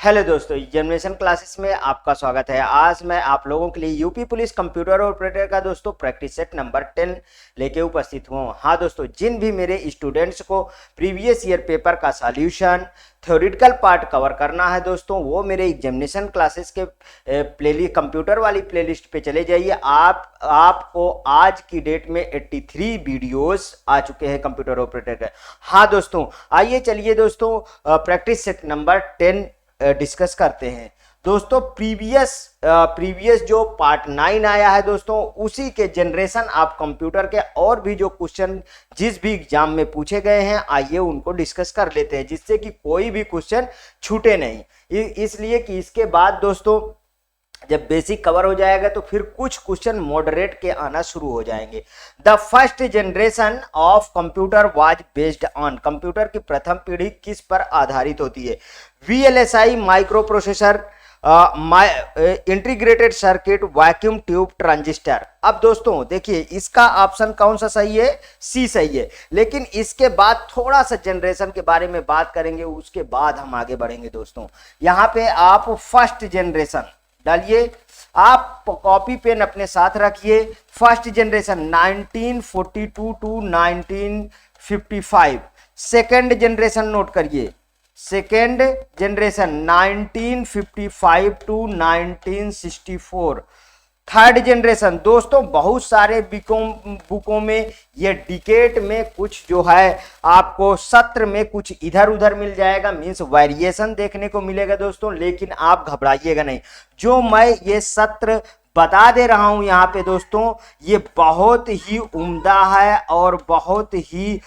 Hello दोस्तों, examination classes में आपका स्वागत है। आज मैं आप लोगों के लिए यूपी पुलिस कंप्यूटर ऑपरेटर का दोस्तों प्रैक्टिस सेट नंबर 10 लेके उपस्थित हूँ। हाँ दोस्तों, जिन भी मेरे स्टूडेंट्स को प्रीवियस ईयर पेपर का सॉल्यूशन थ्योरेटिकल पार्ट कवर करना है दोस्तों, वो मेरे एग्जामिनेशन क्लासेस के प्लेलिस्ट कंप्यूटर वाली प्लेलिस्ट पे चले जाइए। आपको आज की डेट में 83 वीडियोस आ चुके हैं कंप्यूटर ऑपरेटर के। हाँ दोस्तों, आइए चलिए दोस्तों प्रैक्टिस सेट नंबर 10 डिस्कस करते हैं। दोस्तों प्रीवियस जो पार्ट 9 आया है दोस्तों, उसी के जनरेशन आप कंप्यूटर के और भी जो क्वेश्चन जिस भी एग्जाम में पूछे गए हैं, आइए उनको डिस्कस कर लेते हैं, जिससे कि कोई भी क्वेश्चन छूटे नहीं। इसलिए कि इसके बाद दोस्तों जब बेसिक कवर हो जाएगा तो फिर कुछ क्वेश्चन मॉडरेट के आना शुरू हो जाएंगे। The first generation of computer was based on, computer की प्रथम पीढ़ी किस पर आधारित होती है? VLSI, micro processor, integrated circuit, vacuum tube, transistor. अब दोस्तों देखिए, इसका ऑप्शन कौन सा सही है? सी सही है। लेकिन इसके बाद थोड़ा सा जनरेशन के बारे में बात करेंगे, उसके बाद हम आगे बढ़ेंगे दोस्तों। यहां पे आप फर्स्ट जनरेशन डालिए, आप कॉपी पेन अपने साथ रखिए। First generation 1942 to 1955। Second generation note करिए, second generation 1955 to 1964। Third generation दोस्तों, बहुत सारे बुकों में ये डिकेट में कुछ जो है आपको सत्र में कुछ इधर उधर मिल जाएगा, मींस वेरिएशन देखने को मिलेगा दोस्तों। लेकिन आप घबराइएगा नहीं, जो मैं ये सत्र बता दे रहा हूं यहाँ पे दोस्तों, ये बहुत ही उम्दा है और बहुत ही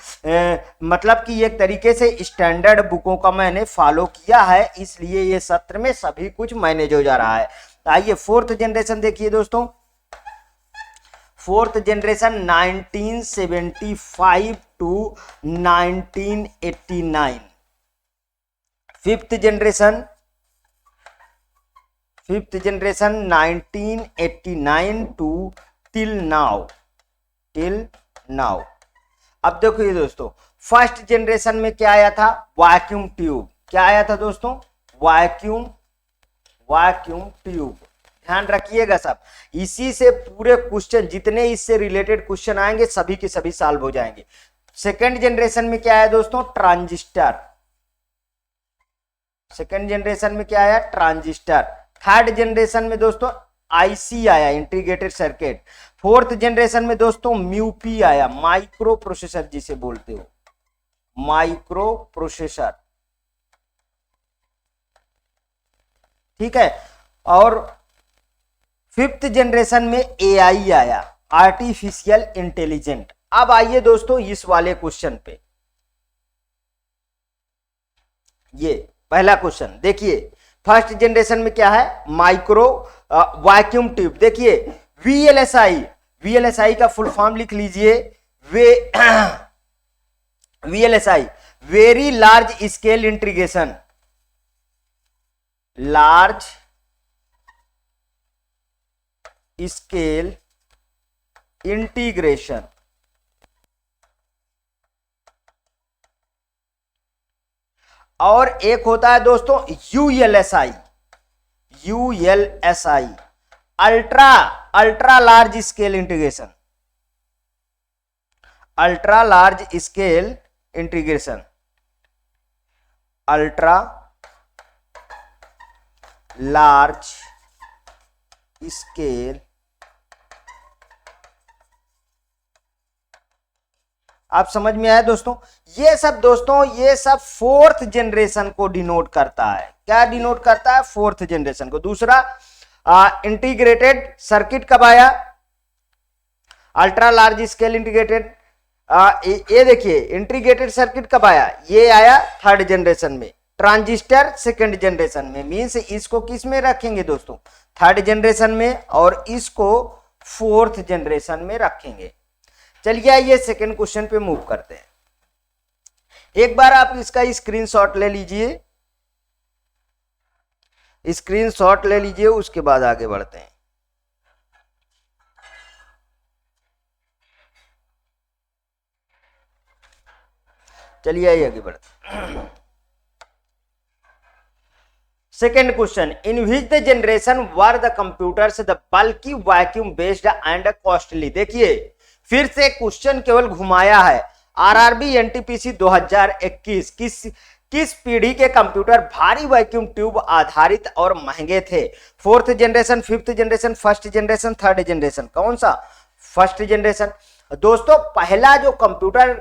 मतलब कि एक तरीके से स्टैंडर्ड बुकों का मैंने फॉलो किया है, इसलिए ये सत्र में सभी कुछ मैनेज हो जा रहा है। आइए फोर्थ जनरेशन देखिए दोस्तों। Fourth generation 1975 to 1989। Fifth generation 1989 to till now. अब देखिए दोस्तों, फर्स्ट जनरेशन में क्या आया था? Vacuum tube. क्या आया था दोस्तों? Vacuum tube. ध्यान रखिएगा सब, इसी से पूरे क्वेश्चन जितने इससे रिलेटेड क्वेश्चन आएंगे सभी के सभी सॉल्व हो जाएंगे। सेकेंड जनरेशन में क्या आया दोस्तों? ट्रांजिस्टर। सेकेंड जनरेशन में क्या आया? ट्रांजिस्टर। थर्ड जनरेशन में दोस्तों आईसी आया, इंटीग्रेटेड सर्किट। फोर्थ जनरेशन में दोस्तों म्यूपी आया, माइक्रो प्रोसेसर जिसे बोलते हो, माइक्रो प्रोसेसर। ठीक है। और फिफ्थ जनरेशन में एआई आया, आर्टिफिशियल इंटेलिजेंट। अब आइए दोस्तों इस वाले क्वेश्चन पे, ये पहला क्वेश्चन देखिए। फर्स्ट जनरेशन में क्या है? Micro vacuum tube. देखिए वीएलएसआई का फुल फॉर्म लिख लीजिए। VLSI very large scale integration, large scale integration. और एक होता है दोस्तों ULSI, ultra large scale integration, ultra large scale आप समझ में आया दोस्तों? ये सब फोर्थ जनरेशन को डिनोट करता है। क्या डिनोट करता है? फोर्थ जनरेशन को। दूसरा इंटीग्रेटेड सर्किट कब आया? Ultra large scale integrated. ये देखिए इंटीग्रेटेड सर्किट कब आया? ये आया थर्ड जनरेशन में। ट्रांजिस्टर सेकंड जनरेशन में। मींस इसको किस में रखेंगे दोस्तों? थर्ड जनरेशन में, और इसको फोर्थ जनरेशन में रखेंगे। चलिए आइए सेकंड क्वेश्चन पे मूव करते हैं। एक बार आप इसका स्क्रीनशॉट ले लीजिए, उसके बाद आगे बढ़ते हैं। चलिए आइए आगे बढ़ते हैं। Second question, in which the generation were the computers the बल्कि वैक्यूम बेस्ड एंड कॉस्टली। देखिए फिर से क्वेश्चन केवल घुमाया है। आरआरबी एनटीपीसी 2021 किस पीढ़ी के कंप्यूटर भारी वैक्यूम ट्यूब आधारित और महंगे थे? Fourth generation, fifth generation, first generation, third generation? कौन सा? First generation. दोस्तों पहला जो कंप्यूटर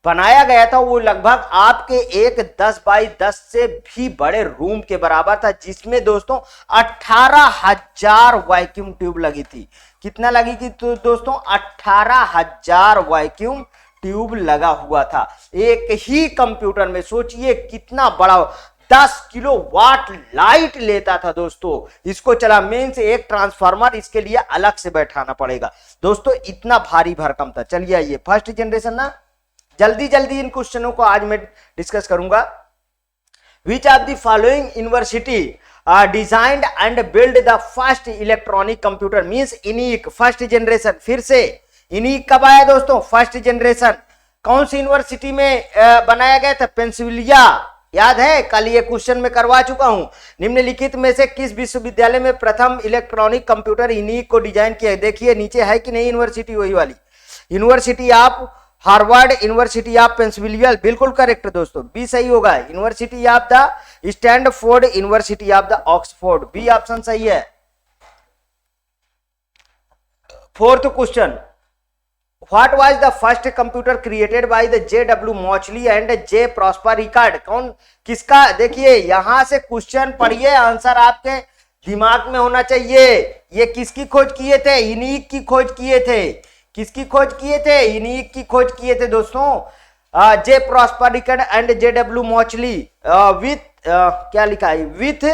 बनाया गया था वो लगभग आपके एक 10 बाई 10 से भी बड़े रूम के बराबर था, जिसमें दोस्तों 18,000 वैक्यूम ट्यूब लगी थी। कितना लगी थी तो दोस्तों? 18,000 वैक्यूम ट्यूब लगा हुआ था एक ही कंप्यूटर में। सोचिए कितना बड़ा, 10 किलोवाट लाइट लेता था दोस्तों इसको चला। मेन से एक ट्रांसफार्मर इसके लिए अलग से बैठाना पड़ेगा दोस्तों, इतना भारी भरकम था। चलिए ये फर्स्ट जनरेशन ना, जल्दी जल्दी इन क्वेश्चनों को आज मैं डिस्कस करूंगा। Which of the following university designed and build the first electronic computer? Means ENIAC, first generation. फिर से इनिक कब आया दोस्तों? First generation. कौन सी यूनिवर्सिटी में बनाया गया था? पेंसिल्वेनिया। याद है, कल ये क्वेश्चन में करवा चुका हूं। निम्नलिखित में से किस विश्वविद्यालय में प्रथम इलेक्ट्रॉनिक कंप्यूटर इनिक को डिजाइन किया? देखिए नीचे है कि नहीं यूनिवर्सिटी, वही वाली university of Harvard, university of Pennsylvania. बिल्कुल करेक्ट दोस्तों, बी सही होगा। University of the Stanford, university of the Oxford, B option सही है। Fourth question, what was the first computer created by the J.W. Mauchly and J. Prosper Ricard? कौन किसका? देखिए यहां से क्वेश्चन पढ़िए, आंसर आपके दिमाग में होना चाहिए। ये किसकी खोज किए थे? इनिक की खोज किए थे। किसकी खोज किए थे? इनिक की खोज किए थे दोस्तों। J. Prosper Ricard and J.W. Mauchly with क्या लिखा है? With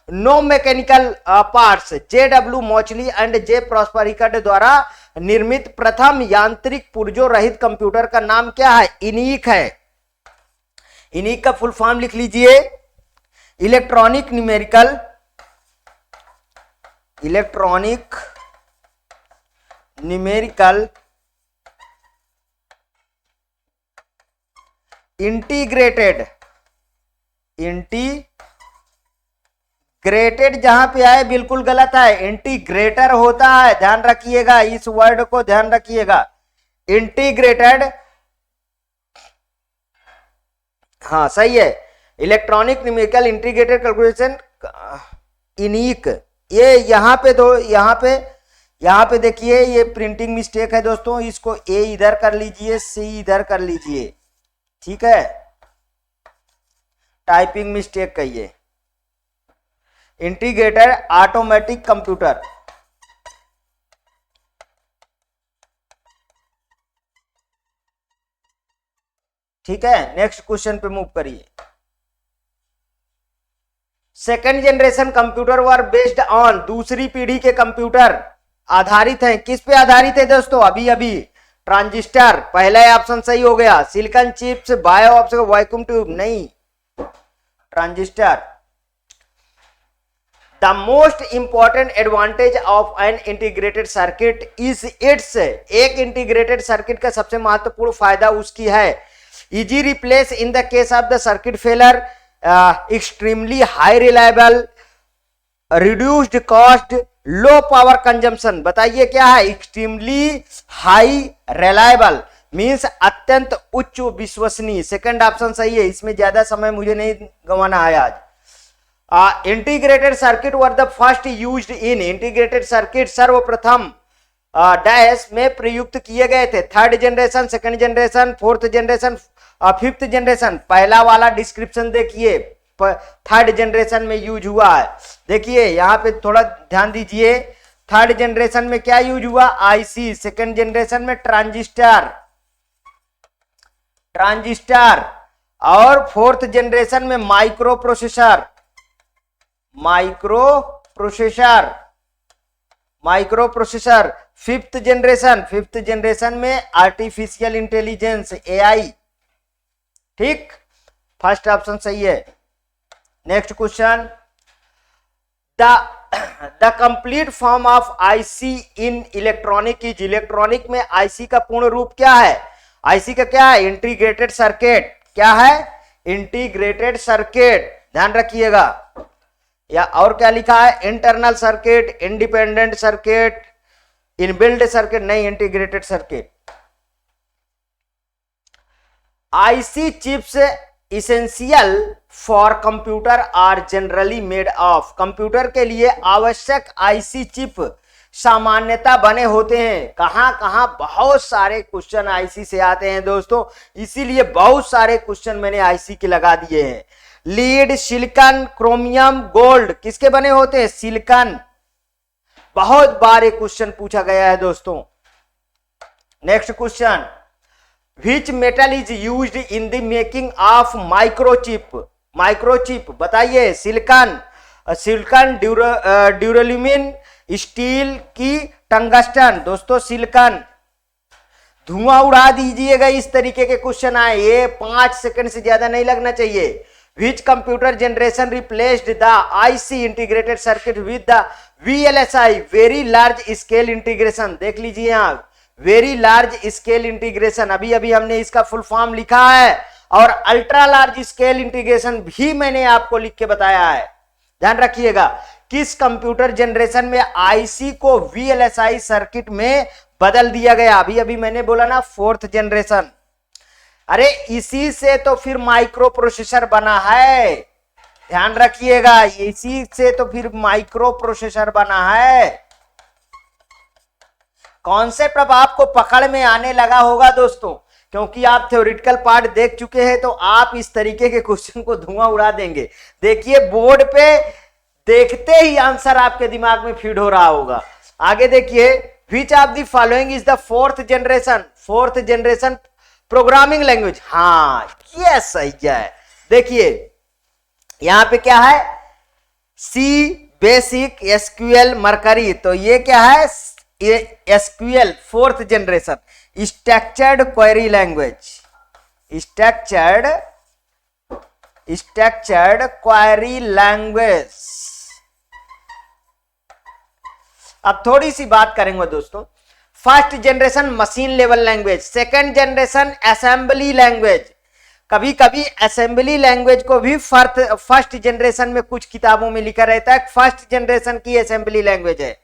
no mechanical parts. J.W. Mauchly and J. Prosper Ricard द्वारा निर्मित प्रथम यांत्रिक पुर्जों रहित कंप्यूटर का नाम क्या है? इनिक है। इनिक का फुल फॉर्म लिख लीजिए, इलेक्ट्रॉनिक न्यूमेरिकल इंटीग्रेटेड जहां पे आए बिल्कुल गलत है, इंटीग्रेटर होता है। ध्यान रखिएगा, इस वर्ड को ध्यान रखिएगा, इंटीग्रेटेड। हाँ सही है, इलेक्ट्रॉनिक न्यूमेरिकल इंटीग्रेटेड कैलकुलेशन इनिक। ये यहां पे दो, यहां पे देखिए ये प्रिंटिंग मिस्टेक है दोस्तों, इसको ए इधर कर लीजिए, सी इधर कर लीजिए, ठीक है, टाइपिंग मिस्टेक कहिए। इंटीग्रेटेड ऑटोमेटिक कंप्यूटर, ठीक है। नेक्स्ट क्वेश्चन पे मूव करिए। Second generation computer were based on, दूसरी पीढ़ी के कंप्यूटर आधारित हैं, किस पे आधारित है दोस्तों? अभी ट्रांजिस्टर, पहला ऑप्शन सही हो गया। Silicon chips, bio option, vacuum tube, नहीं, transistor. The most important advantage of an integrated circuit is its, एक इंटीग्रेटेड सर्किट का सबसे महत्वपूर्ण फायदा उसकी है easy replace in the case of the circuit failure, extremely high reliable, reduced cost, low power consumption. बताइए क्या है? एक्सट्रीमली हाई रिलायबल मींस अत्यंत उच्च विश्वसनीय। सेकंड ऑप्शन सही है, इसमें ज्यादा समय मुझे नहीं गंवाना है आज। Integrated circuit were the first used in, integrated circuit सर्वप्रथम डैश में प्रयुक्त किए गए थे। Third generation, second generation, fourth generation, fifth generation. पहला वाला डिस्क्रिप्शन देखिए, थर्ड जनरेशन में यूज हुआ है। देखिए यहां पे थोड़ा ध्यान दीजिए, थर्ड जनरेशन में क्या यूज हुआ? आईसी। सेकंड जनरेशन में ट्रांजिस्टर, और फोर्थ जनरेशन में माइक्रो प्रोसेसर, फिफ्थ जनरेशन में आर्टिफिशियल इंटेलिजेंस, एआई, ठीक, फर्स्ट ऑप्शन सही है। Next question, the complete form of IC in electronic is, electronic में आईसी का पूर्ण रूप क्या है? आईसी का क्या है? Integrated circuit. क्या है? इंटीग्रेटेड सर्किट, ध्यान रखिएगा। या और क्या लिखा है, internal circuit, independent circuit, inbuilt circuit, नहीं integrated circuit. IC chips essential for computer are generally made of, computer के लिए आवश्यक आईसी चिप सामान्यता बने होते हैं। कहां कहां, बहुत सारे क्वेश्चन आईसी से आते हैं दोस्तों, इसीलिए बहुत सारे क्वेश्चन मैंने आईसी के लगा दिए हैं। लीड, सिलिकॉन, क्रोमियम, गोल्ड किसके बने होते हैं, सिलिकॉन। बहुत बार एक क्वेश्चन पूछा गया है दोस्तों। Next question, which metal is used in the making of microchip, microchip बताइए, सिलिकॉन, सिलिकॉन, ड्यूरेल्यूमिन, स्टील की टंगस्टन। दोस्तों सिलिकॉन। धुआं उड़ा दीजिएगा, इस तरीके के क्वेश्चन आए, ये 5 सेकंड से ज्यादा नहीं लगना चाहिए। Which computer generation replaced the IC integrated circuit with the VLSI very large scale integration? देख लीजिए आप, वेरी लार्ज स्केल इंटीग्रेशन, अभी अभी हमने इसका फुल फॉर्म लिखा है, और अल्ट्रा लार्ज स्केल इंटीग्रेशन भी मैंने आपको लिख के बताया है। ध्यान रखिएगा, किस कंप्यूटर जनरेशन में आईसी को VLSI सर्किट में बदल दिया गया, अभी अभी मैंने बोला ना 4th जनरेशन। अरे इसी से तो फिर माइक्रो प्रोसेसर बना है, ध्यान रखिएगा, इसी से तो फिर माइक्रो प्रोसेसर बना है। कॉन्सेप्ट अब आपको पकड़ में आने लगा होगा दोस्तों, क्योंकि आप थ्योरेटिकल पार्ट देख चुके हैं, तो आप इस तरीके के क्वेश्चन को धुआं उड़ा देंगे। देखिए बोर्ड पे देखते ही आंसर आपके दिमाग में फीड हो रहा होगा। आगे देखिए, विच of the following is the 4th generation, 4th generation programming language. हाँ ये सही है, देखिए यहां पे क्या है, सी बेसिक, एसक्यूएल, मरकरी, तो ये क्या है, SQL 4th generation, structured query language, structured query language. अब थोड़ी सी बात करेंगे दोस्तों, 1st generation machine level language, 2nd generation assembly language. कभी कभी असेंबली लैंग्वेज को भी 1st जनरेशन में कुछ किताबों में लिखा रहता है 1st जनरेशन की असेंबली लैंग्वेज है,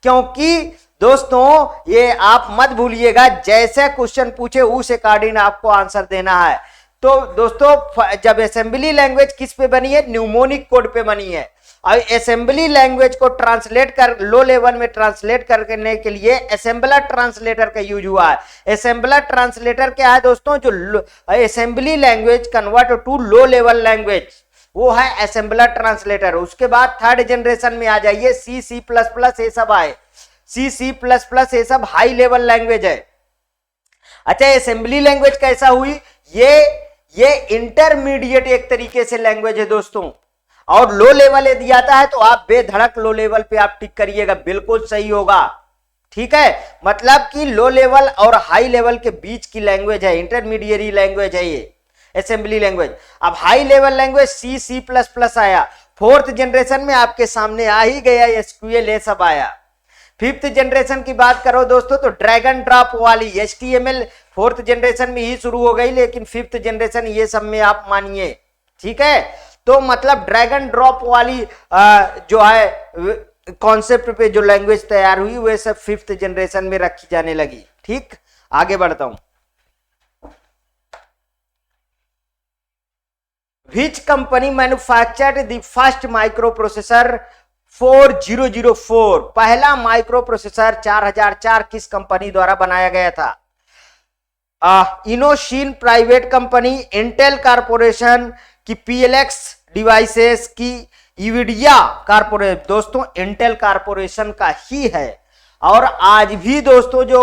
क्योंकि दोस्तों ये आप मत भूलिएगा, जैसे क्वेश्चन पूछे उस अकॉर्डिंग आपको आंसर देना है। तो दोस्तों जब असेंबली लैंग्वेज किस पे बनी है, न्यूमोनिक कोड पे बनी है, और असेंबली लैंग्वेज को ट्रांसलेट कर लो लेवल में ट्रांसलेट करने के लिए असेंबलर ट्रांसलेटर का यूज हुआ है। असेंबलर ट्रांसलेटर क्या है दोस्तों, जो assembly language convert to low level language, वो है असेंबलर ट्रांसलेटर। उसके बाद 3rd जनरेशन में आ जाइए, C++, ये सब आए, C++, ये सब हाई लेवल लैंग्वेज है। अच्छा असेंबली लैंग्वेज कैसा हुई, ये इंटरमीडिएट एक तरीके से लैंग्वेज है दोस्तों, और लो लेवल यदि आता है तो आप बेधड़क लो लेवल पे आप टिक करिएगा, बिल्कुल सही होगा। ठीक है, मतलब कि लो लेवल और हाई लेवल के बीच की लैंग्वेज है, इंटरमीडिएट लैंग्वेज है ये असेंबली लैंग्वेज। अब हाई लेवल लैंग्वेज C++ आया, 4th जनरेशन में आपके सामने आ ही गया, एसक्यूएल ये सब आया। 5th जनरेशन की बात करो दोस्तों, तो ड्रैगन ड्रॉप वाली HTML 4th जनरेशन में ही शुरू हो गई, लेकिन 5th जनरेशन ये सब में आप मानिए। ठीक है, तो मतलब ड्रैगन ड्रॉप वाली जो है कॉन्सेप्ट पे जो लैंग्वेज तैयार हुई, वो सब 5th जनरेशन में रखी जाने लगी। ठीक, आगे बढ़ता हूं। Which company manufactured the first microprocessor 4004? पहला माइक्रो प्रोसेसर 4004 किस कंपनी द्वारा बनाया गया था? इनोशीन प्राइवेट कंपनी, इंटेल कारपोरेशन की, PLX डिवाइसेस की, इविडिया कारपोरेशन। दोस्तों इंटेल कारपोरेशन का ही है, और आज भी दोस्तों जो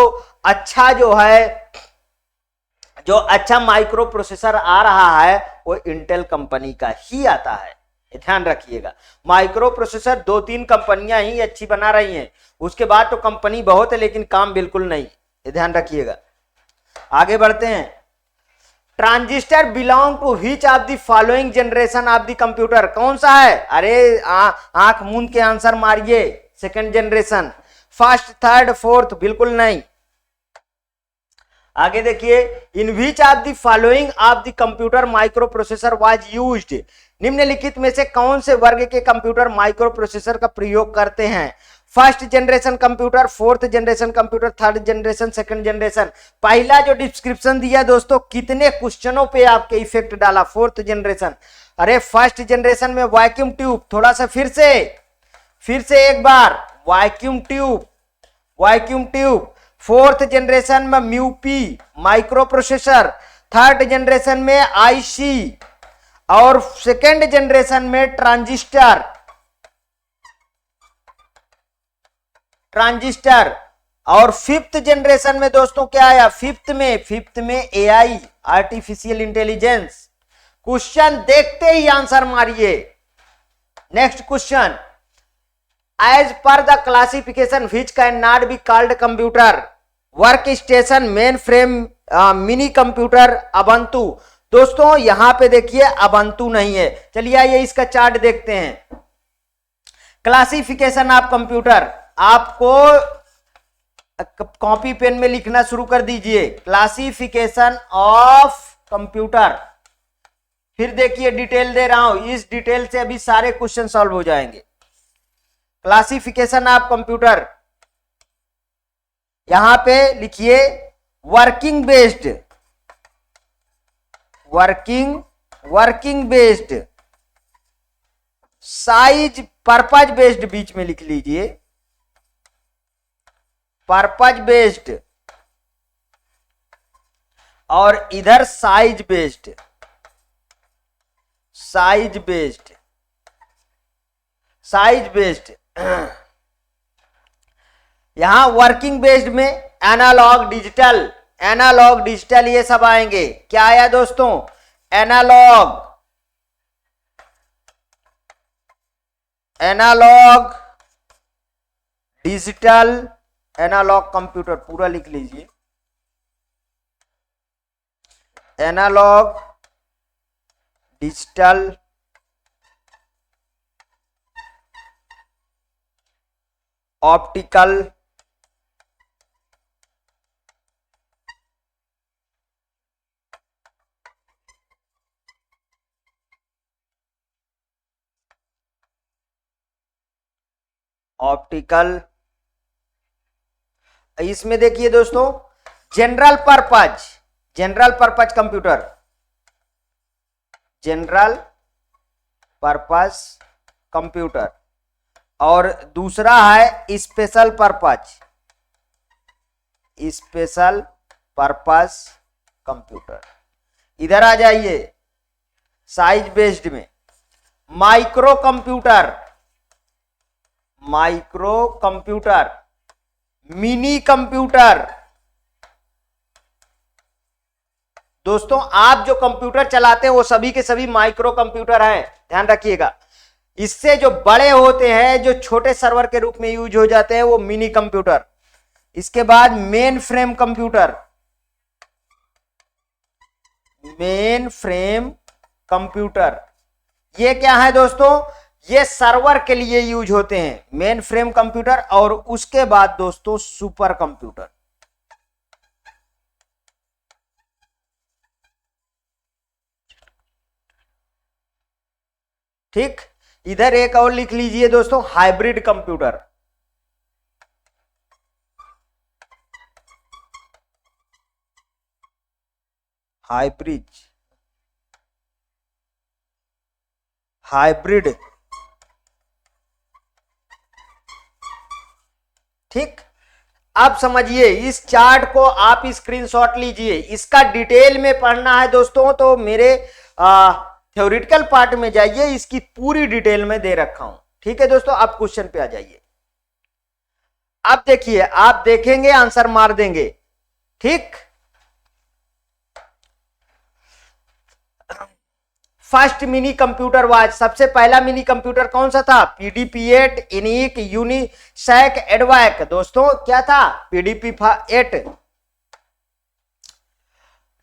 अच्छा माइक्रो प्रोसेसर आ रहा है वो इंटेल कंपनी का ही आता है, ध्यान रखिएगा। माइक्रो प्रोसेसर 2-3 कंपनियां ही अच्छी बना रही हैं, उसके बाद तो कंपनी बहुत है लेकिन काम बिल्कुल नहीं, ध्यान रखिएगा। आगे बढ़ते हैं। Transistor belong to which of the following generation of the computer? कौन सा है? अरे आंख मूंद के आंसर मारिए। 2nd generation, 1st, 3rd, 4th, बिल्कुल नहीं। आगे देखिए, in which of the following of the computer micro processor was used? निम्नलिखित में से कौन से वर्ग के कंप्यूटर माइक्रो प्रोसेसर का प्रयोग करते हैं? First generation computer, fourth generation computer, third generation, second generation. पहला जो डिस्क्रिप्शन दिया दोस्तों, कितने क्वेश्चनों पे आपके इफेक्ट डाला? Fourth generation. अरे फर्स्ट जनरेशन में वैक्यूम ट्यूब, थोड़ा सा फिर से एक बार, वैक्यूम ट्यूब। फोर्थ जनरेशन में म्यूपी माइक्रो प्रोसेसर, थर्ड जनरेशन में आईसी, और सेकेंड जनरेशन में ट्रांजिस्टर। और फिफ्थ जनरेशन में दोस्तों क्या आया? फिफ्थ में एआई, आर्टिफिशियल इंटेलिजेंस। क्वेश्चन देखते ही आंसर मारिए। Next question, as per the classification which can not be called computer, work station, main frame, mini computer, अबंतु। दोस्तों यहां पे देखिए अबंतु नहीं है। चलिए आइए इसका चार्ट देखते हैं। क्लासिफिकेशन ऑफ कंप्यूटर, आपको कॉपी पेन में लिखना शुरू कर दीजिए। क्लासिफिकेशन ऑफ कंप्यूटर, फिर देखिए डिटेल दे रहा हूं, इस डिटेल से अभी सारे क्वेश्चन सॉल्व हो जाएंगे। क्लासिफिकेशन ऑफ कंप्यूटर, यहां पे लिखिए working based, size, purpose based बीच में लिख लीजिए, पर्पज बेस्ड, और इधर साइज बेस्ड। यहां वर्किंग बेस्ड में एनालॉग डिजिटल ये सब आएंगे। क्या आया दोस्तों? एनालॉग डिजिटल, एनालॉग कंप्यूटर पूरा लिख लीजिए, एनालॉग डिजिटल, ऑप्टिकल, इसमें देखिए दोस्तों जनरल पर्पज कंप्यूटर, और दूसरा है स्पेशल पर्पस कंप्यूटर। इधर आ जाइए साइज बेस्ड में माइक्रो कंप्यूटर, मिनी कंप्यूटर। दोस्तों आप जो कंप्यूटर चलाते हैं वो सभी के सभी माइक्रो कंप्यूटर हैं, ध्यान रखिएगा। इससे जो बड़े होते हैं, जो छोटे सर्वर के रूप में यूज हो जाते हैं, वो मिनी कंप्यूटर। इसके बाद मेन फ्रेम कंप्यूटर, ये क्या है दोस्तों? ये सर्वर के लिए यूज होते हैं, मेन फ्रेम कंप्यूटर। और उसके बाद दोस्तों सुपर कंप्यूटर। ठीक, इधर एक और लिख लीजिए दोस्तों, हाइब्रिड कंप्यूटर। हाइब्रिड, ठीक। अब समझिए, इस चार्ट को आप स्क्रीनशॉट लीजिए। इसका डिटेल में पढ़ना है दोस्तों तो मेरे थ्योरेटिकल पार्ट में जाइए, इसकी पूरी डिटेल में दे रखा हूं। ठीक है दोस्तों, आप क्वेश्चन पे आ जाइए। अब देखिए, आप देखेंगे आंसर मार देंगे। ठीक, फर्स्ट मिनी कंप्यूटर वाज, सबसे पहला मिनी कंप्यूटर कौन सा था? PDP-8, इनिक, यूनिसैक, एडवैक। दोस्तों क्या था? PDP-8।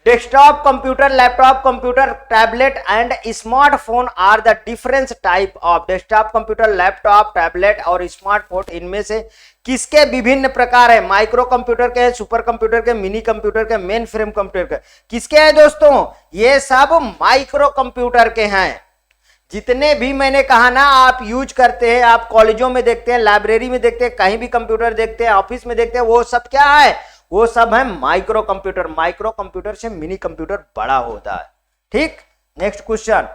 Desktop computer, laptop computer, tablet and smartphone are the difference type of. Desktop computer, laptop, tablet और स्मार्टफोन, इनमें से किसके विभिन्न प्रकार है? माइक्रो कंप्यूटर के, सुपर कंप्यूटर के, मिनी कंप्यूटर के, मेन फ्रेम कंप्यूटर के। किसके हैं दोस्तों? ये सब माइक्रो कंप्यूटर के हैं। जितने भी मैंने कहा ना आप यूज करते हैं, आप कॉलेजों में देखते हैं, लाइब्रेरी में देखते हैं, कहीं भी कंप्यूटर देखते हैं, ऑफिस में देखते हैं, वो सब क्या है, वो सब है माइक्रो कंप्यूटर। माइक्रो कंप्यूटर से मिनी कंप्यूटर बड़ा होता है। ठीक, next question,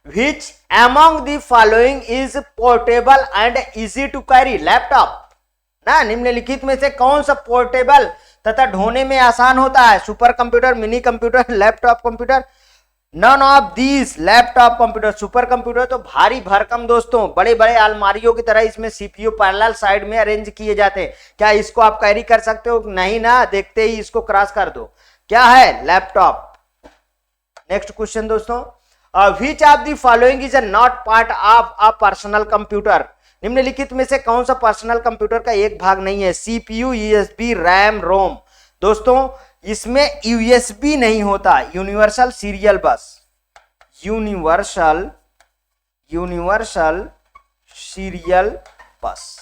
which among the following is portable and easy to carry? Laptop ना, निम्नलिखित में से कौन सा पोर्टेबल तथा ढोने में आसान होता है? Super computer, mini computer, laptop computer? None of these. Laptop computer, super computer तो भारी भरकम दोस्तों, बड़े बड़े अलमारियों की तरह इसमें सीपीयू पैरेलल साइड में अरेंज किए जाते हैं। क्या इसको आप कैरी कर सकते हो? नहीं ना, देखते ही इसको क्रॉस कर दो। क्या है? लैपटॉप। नेक्स्ट क्वेश्चन दोस्तों, which of the following is not part of a personal computer? निम्नलिखित में से कौन सा पर्सनल कंप्यूटर का एक भाग नहीं है? सीपीयू, यूएसबी, रैम, रोम। दोस्तों इसमें यूएसबी नहीं होता, यूनिवर्सल सीरियल बस, यूनिवर्सल सीरियल बस।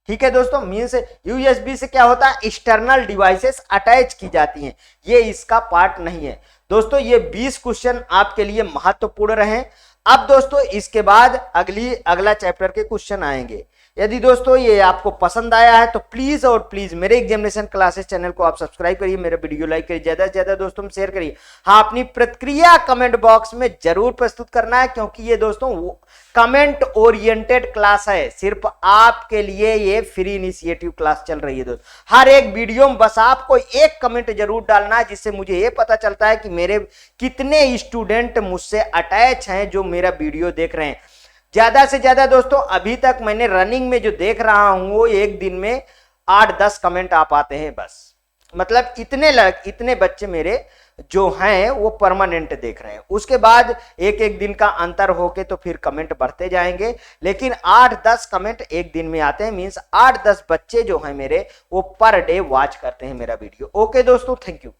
ठीक है दोस्तों, मीन्स यूएसबी से क्या होता है, एक्सटर्नल डिवाइसेस अटैच की जाती हैं, ये इसका पार्ट नहीं है। दोस्तों ये 20 क्वेश्चन आपके लिए महत्वपूर्ण रहे। अब दोस्तों इसके बाद अगला चैप्टर के क्वेश्चन आएंगे। यदि दोस्तों ये आपको पसंद आया है तो प्लीज और प्लीज मेरे एग्जामिनेशन क्लासेस चैनल को आप सब्सक्राइब करिए, मेरा वीडियो लाइक करिए, ज्यादा से ज्यादा दोस्तों में शेयर करिए। हाँ, अपनी प्रतिक्रिया कमेंट बॉक्स में जरूर प्रस्तुत करना है, क्योंकि ये दोस्तों कमेंट ओरिएंटेड क्लास है, सिर्फ आपके लिए ये फ्री इनिशिएटिव क्लास चल रही है दोस्तों। हर एक वीडियो में बस आपको एक कमेंट जरूर डालना है, जिससे मुझे ये पता चलता है कि मेरे कितने स्टूडेंट मुझसे अटैच हैं जो मेरा वीडियो देख रहे हैं। ज्यादा से ज्यादा दोस्तों अभी तक मैंने रनिंग में जो देख रहा हूं वो एक दिन में 8-10 कमेंट आ पाते हैं बस। मतलब इतने बच्चे मेरे जो हैं वो परमानेंट देख रहे हैं। उसके बाद एक एक दिन का अंतर होके तो फिर कमेंट बढ़ते जाएंगे, लेकिन 8-10 कमेंट एक दिन में आते हैं, मींस 8-10 बच्चे जो हैं मेरे वो पर डे वॉच करते हैं मेरा वीडियो। ओके दोस्तों, थैंक यू।